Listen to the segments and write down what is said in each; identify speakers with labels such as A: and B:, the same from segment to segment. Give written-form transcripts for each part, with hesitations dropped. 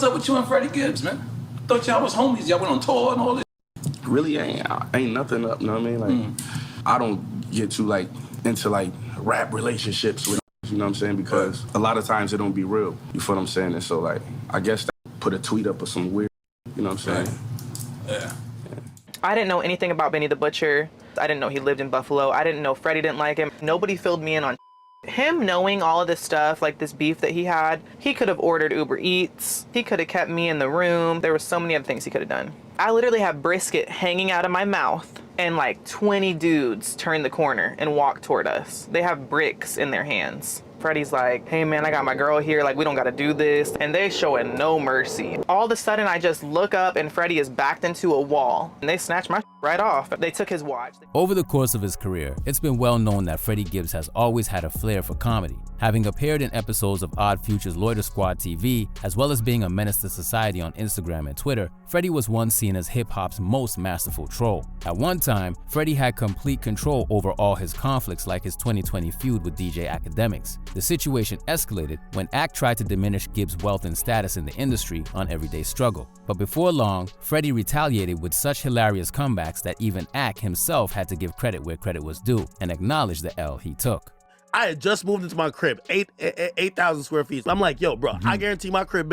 A: up with you and Freddie Gibbs, man? Thought y'all was homies. Y'all went on tour and all this.
B: Really ain't nothing up, you know what I mean? Like, I don't get too, like, into, like, rap relationships with, you know what I'm saying? Because a lot of times it don't be real, you feel what I'm saying? And so, like, I guess that put a tweet up or some weird, you know what I'm saying?
A: Yeah.
C: I didn't know anything about Benny the Butcher. I didn't know he lived in Buffalo. I didn't know Freddie didn't like him. Nobody filled me in on him knowing all of this stuff, like this beef that he had. He could have ordered Uber Eats. He could have kept me in the room. There were so many other things he could have done. I literally have brisket hanging out of my mouth and like 20 dudes turn the corner and walk toward us. They have bricks in their hands. Freddie's like, hey man, I got my girl here, like we don't gotta do this. And they showing no mercy. All of a sudden I just look up and Freddie is backed into a wall and they snatched my right off. They took his watch.
D: Over the course of his career, it's been well known that Freddie Gibbs has always had a flair for comedy. Having appeared in episodes of Odd Future's Loiter Squad TV, as well as being a menace to society on Instagram and Twitter, Freddie was once seen as hip-hop's most masterful troll. At one time, Freddie had complete control over all his conflicts, like his 2020 feud with DJ Akademiks. The situation escalated when Ak tried to diminish Gibbs' wealth and status in the industry on Everyday Struggle. But before long, Freddie retaliated with such hilarious comebacks that even Ak himself had to give credit where credit was due and acknowledge the L he took.
E: I had just moved into my crib, 8,000 square feet. I'm like, yo, bro, I guarantee my crib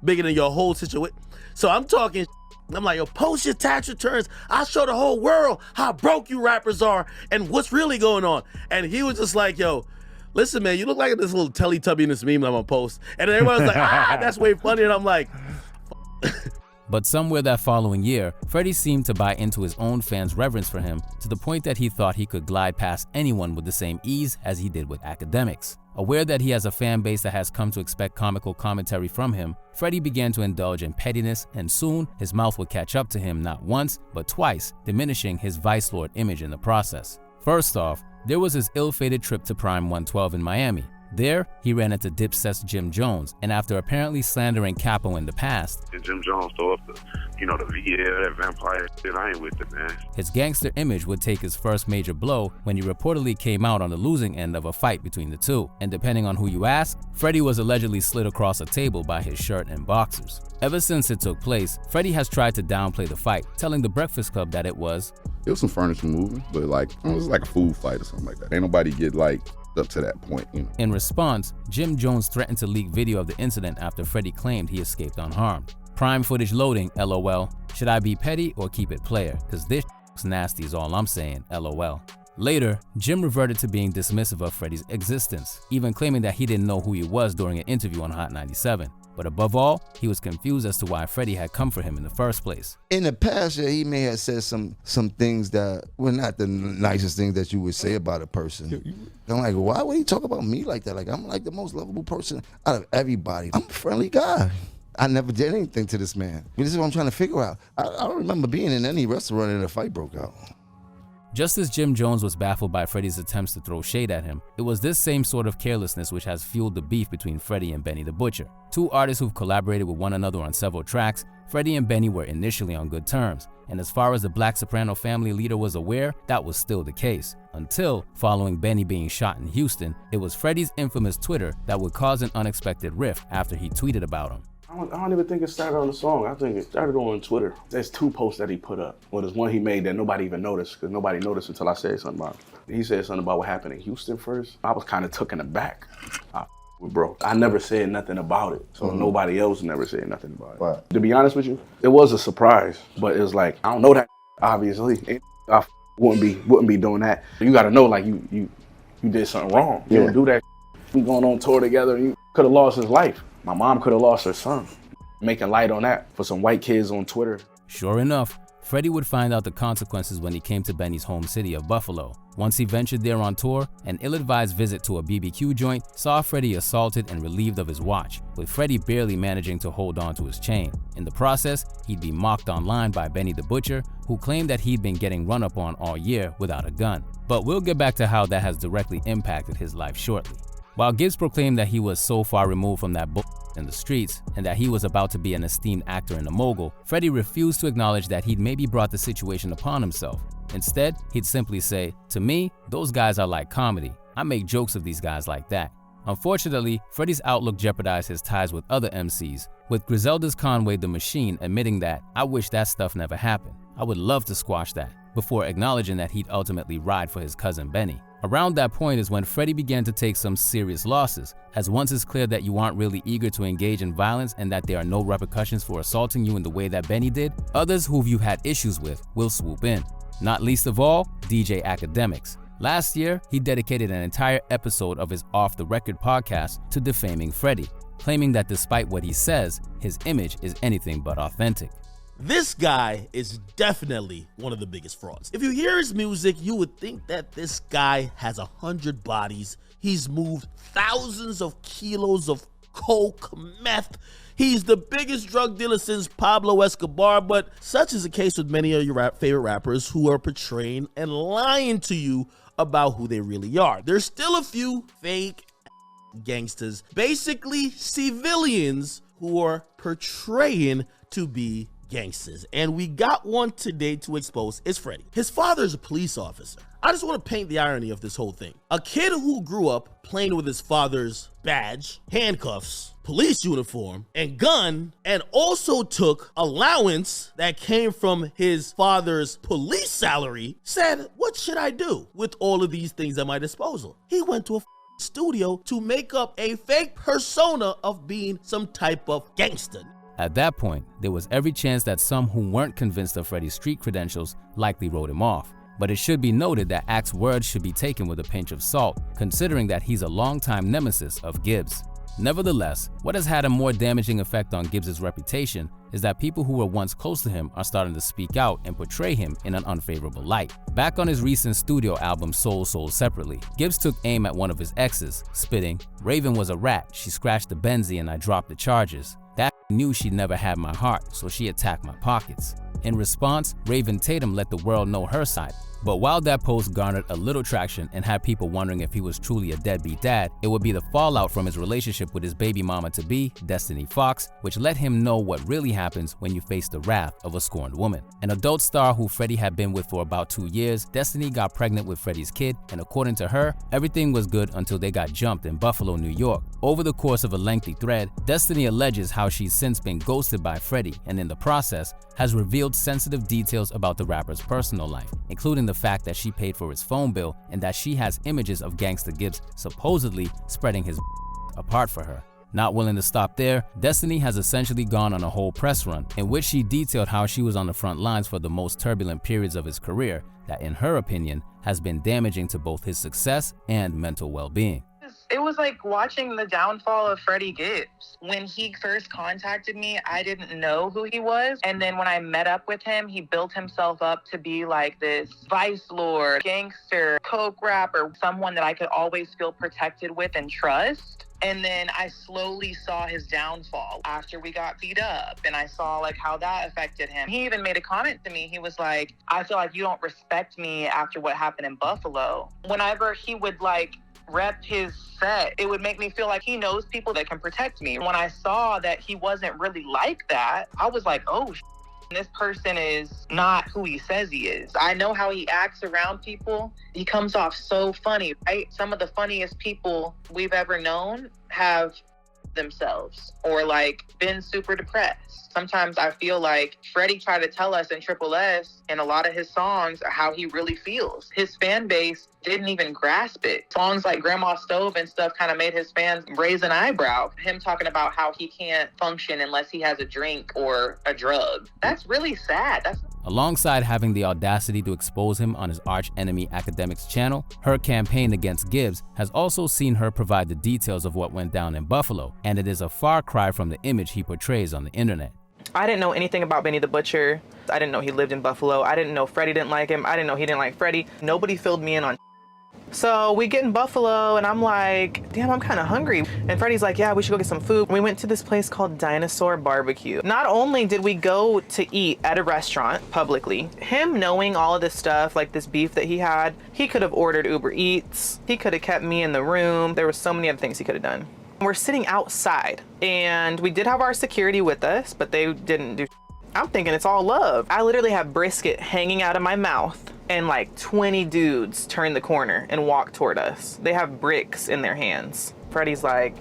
E: bigger than your whole situation. So I'm talking, I'm like, yo, post your tax returns. I'll show the whole world how broke you rappers are and what's really going on. And he was just like, yo, listen, man, you look like this little Teletubby in this meme I'm gonna post. And then everyone's like, that's way funny. And I'm like,
D: But somewhere that following year, Freddie seemed to buy into his own fans' reverence for him to the point that he thought he could glide past anyone with the same ease as he did with Akademiks. Aware that he has a fan base that has come to expect comical commentary from him, Freddie began to indulge in pettiness, and soon his mouth would catch up to him not once, but twice, diminishing his Vice Lord image in the process. First off, there was his ill-fated trip to Prime 112 in Miami. There, he ran into Dipset's Jim Jones, and after apparently slandering Capo in the past,
B: And Jim Jones throw up the VA, that vampire shit, I ain't with it, man.
D: his gangster image would take his first major blow when he reportedly came out on the losing end of a fight between the two. And depending on who you ask, Freddie was allegedly slid across a table by his shirt and boxers. Ever since it took place, Freddie has tried to downplay the fight, telling The Breakfast Club that it was
F: some furniture moving, but like, it was like a food fight or something like that. Ain't nobody get like up to that point, you know.
D: In response, Jim Jones threatened to leak video of the incident after Freddie claimed he escaped unharmed. Prime footage loading, LOL. Should I be petty or keep it player? Cause this is nasty is all I'm saying, LOL. Later, Jim reverted to being dismissive of Freddie's existence, even claiming that he didn't know who he was during an interview on Hot 97. But above all, he was confused as to why Freddie had come for him in the first place.
G: In the past, yeah, he may have said some things that were not the nicest things that you would say about a person. I'm like, why would he talk about me like that? Like, I'm like the most lovable person out of everybody. I'm a friendly guy. I never did anything to this man. This is what I'm trying to figure out. I don't remember being in any restaurant and a fight broke out.
D: Just as Jim Jones was baffled by Freddie's attempts to throw shade at him, it was this same sort of carelessness which has fueled the beef between Freddie and Benny the Butcher. Two artists who've collaborated with one another on several tracks, Freddie and Benny were initially on good terms, and as far as the Black Soprano family leader was aware, that was still the case. Until, following Benny being shot in Houston, it was Freddie's infamous Twitter that would cause an unexpected rift after he tweeted about him.
B: I don't even think it started on the song. I think it started on Twitter. There's two posts that he put up. Well, there's one he made that nobody even noticed, because nobody noticed until I said something about it. He said something about what happened in Houston first. I was kind of taken aback. With bro. I never said nothing about it, so nobody else never said nothing about it.
F: Right.
B: To be honest with you, it was a surprise, but it was like, I don't know that, obviously. I wouldn't be doing that. You gotta know, like, you did something wrong. You don't do that. We going on tour together, and you could have lost his life. My mom could have lost her son. Making light on that for some white kids on Twitter.
D: Sure enough, Freddie would find out the consequences when he came to Benny's home city of Buffalo. Once he ventured there on tour, an ill-advised visit to a BBQ joint saw Freddie assaulted and relieved of his watch, with Freddie barely managing to hold on to his chain. In the process, he'd be mocked online by Benny the Butcher, who claimed that he'd been getting run up on all year without a gun. But we'll get back to how that has directly impacted his life shortly. While Gibbs proclaimed that he was so far removed from that bull in the streets and that he was about to be an esteemed actor and a mogul, Freddie refused to acknowledge that he'd maybe brought the situation upon himself. Instead, he'd simply say, "To me, those guys are like comedy. I make jokes of these guys like that." Unfortunately, Freddie's outlook jeopardized his ties with other MCs, with Griselda's Conway the Machine admitting that, "I wish that stuff never happened. I would love to squash that," before acknowledging that he'd ultimately ride for his cousin Benny. Around that point is when Freddie began to take some serious losses, as once it's clear that you aren't really eager to engage in violence and that there are no repercussions for assaulting you in the way that Benny did, others who you've had issues with will swoop in. Not least of all, DJ Akademiks. Last year, he dedicated an entire episode of his Off the Record podcast to defaming Freddie, claiming that despite what he says, his image is anything but authentic.
E: This guy is definitely one of the biggest frauds. If you hear his music, you would think that this guy has 100 bodies. He's moved thousands of kilos of coke, meth. He's the biggest drug dealer since Pablo Escobar, but such is the case with many of your favorite rappers who are portraying and lying to you about who they really are. There's still a few fake gangsters, basically civilians, who are portraying to be gangsters. And we got one today to expose. It's Freddie. His father is a police officer. I just want to paint the irony of this whole thing. A kid who grew up playing with his father's badge, handcuffs, police uniform, and gun, and also took allowance that came from his father's police salary, said, "What should I do with all of these things at my disposal?" He went to a studio to make up a fake persona of being some type of gangster.
D: At that point, there was every chance that some who weren't convinced of Freddie's street credentials likely wrote him off. But it should be noted that Ak's words should be taken with a pinch of salt, considering that he's a longtime nemesis of Gibbs. Nevertheless, what has had a more damaging effect on Gibbs' reputation is that people who were once close to him are starting to speak out and portray him in an unfavorable light. Back on his recent studio album Soul Separately, Gibbs took aim at one of his exes, spitting, "Raven was a rat, she scratched the Benzie and I dropped the charges. That knew she'd never had my heart, so she attacked my pockets." In response, Raven Tatum let the world know her side. But while that post garnered a little traction and had people wondering if he was truly a deadbeat dad, it would be the fallout from his relationship with his baby mama-to-be, Destiny Fox, which let him know what really happens when you face the wrath of a scorned woman. An adult star who Freddie had been with for about 2 years, Destiny got pregnant with Freddie's kid, and according to her, everything was good until they got jumped in Buffalo, New York. Over the course of a lengthy thread, Destiny alleges how she's since been ghosted by Freddie, and in the process, has revealed sensitive details about the rapper's personal life, including the fact that she paid for his phone bill and that she has images of Gangsta Gibbs supposedly spreading his apart for her. Not willing to stop there, Destiny has essentially gone on a whole press run in which she detailed how she was on the front lines for the most turbulent periods of his career that, in her opinion, has been damaging to both his success and mental well-being.
C: It was like watching the downfall of Freddie Gibbs. When he first contacted me, I didn't know who he was. And then when I met up with him, he built himself up to be like this vice lord, gangster, coke rapper, someone that I could always feel protected with and trust. And then I slowly saw his downfall after we got beat up, and I saw like how that affected him. He even made a comment to me. He was like, "I feel like you don't respect me after what happened in Buffalo." Whenever he would like rep his set, it would make me feel like he knows people that can protect me. When I saw that he wasn't really like that, I was like, oh, this person is not who he says he is. I know how he acts around people. He comes off so funny, right? Some of the funniest people we've ever known have themselves or like been super depressed. Sometimes I feel like Freddie tried to tell us in Triple S in a lot of his songs how he really feels. His fan base didn't even grasp it. Songs like Grandma Stove and stuff kind of made his fans raise an eyebrow. Him talking about how he can't function unless he has a drink or a drug. That's really sad.
D: Alongside having the audacity to expose him on his arch enemy Akademiks channel, her campaign against Gibbs has also seen her provide the details of what went down in Buffalo, and it is a far cry from the image he portrays on the internet.
C: I didn't know anything about Benny the Butcher. I didn't know he lived in Buffalo. I didn't know Freddie didn't like him. I didn't know he didn't like Freddie. Nobody filled me in on. So we get in Buffalo and I'm like, damn, I'm kind of hungry. And Freddie's like, yeah, we should go get some food. We went to this place called Dinosaur Barbecue. Not only did we go to eat at a restaurant publicly, him knowing all of this stuff, like this beef that he had, he could have ordered Uber Eats. He could have kept me in the room. There were so many other things he could have done. We're sitting outside and we did have our security with us, but they didn't do. I'm thinking it's all love. I literally have brisket hanging out of my mouth and like 20 dudes turn the corner and walk toward us. They have bricks in their hands. Freddie's like,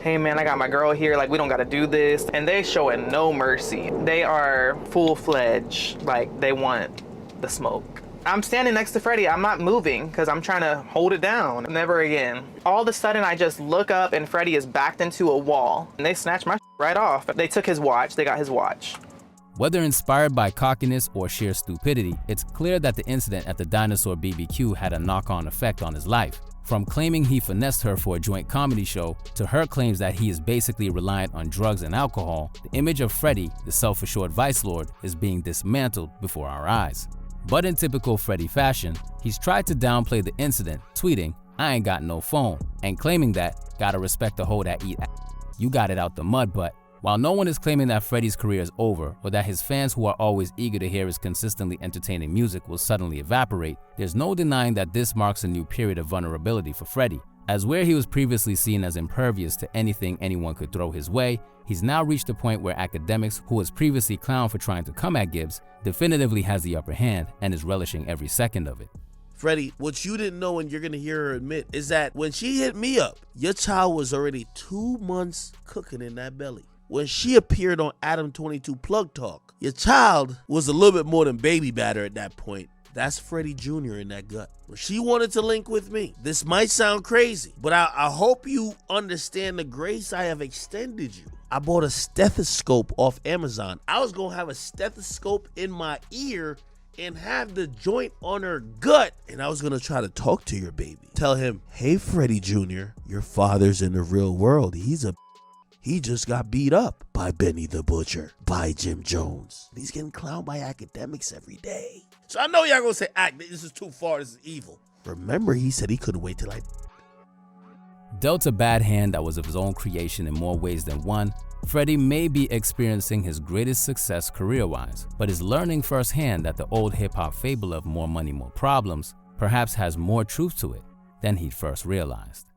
C: hey man, I got my girl here, like we don't gotta do this. And they showing no mercy. They are full-fledged, like they want the smoke. I'm standing next to Freddie. I'm not moving because I'm trying to hold it down. Never again. All of a sudden, I just look up and Freddie is backed into a wall. And they snatched my right off. They took his watch. They got his watch.
D: Whether inspired by cockiness or sheer stupidity, it's clear that the incident at the Dinosaur BBQ had a knock-on effect on his life. From claiming he finessed her for a joint comedy show, to her claims that he is basically reliant on drugs and alcohol, the image of Freddie, the self-assured vice lord, is being dismantled before our eyes. But in typical Freddie fashion, he's tried to downplay the incident, tweeting, "I ain't got no phone," and claiming that, "Gotta respect the hoe that eat you got it out the mud." But while no one is claiming that Freddie's career is over or that his fans who are always eager to hear his consistently entertaining music will suddenly evaporate, there's no denying that this marks a new period of vulnerability for Freddie. As where he was previously seen as impervious to anything anyone could throw his way, he's now reached a point where Akademiks, who was previously clowned for trying to come at Gibbs, definitively has the upper hand and is relishing every second of it.
E: Freddie, what you didn't know and you're gonna hear her admit is that when she hit me up, your child was already 2 months cooking in that belly. When she appeared on Adam 22 Plug Talk, your child was a little bit more than baby batter at that point. That's Freddie Jr. in that gut. When she wanted to link with me, this might sound crazy, but I hope you understand the grace I have extended you. I bought a stethoscope off Amazon. I was gonna have a stethoscope in my ear and have the joint on her gut, and I was gonna try to talk to your baby. Tell him, "Hey Freddie Jr., your father's in the real world. He just got beat up by Benny the Butcher, by Jim Jones. He's getting clowned by Akademiks every day." So I know y'all gonna say, this is too far, this is evil. Remember, he said he couldn't wait till I...
D: Dealt a bad hand that was of his own creation in more ways than one, Freddie may be experiencing his greatest success career-wise, but is learning firsthand that the old hip-hop fable of more money, more problems perhaps has more truth to it than he'd first realized.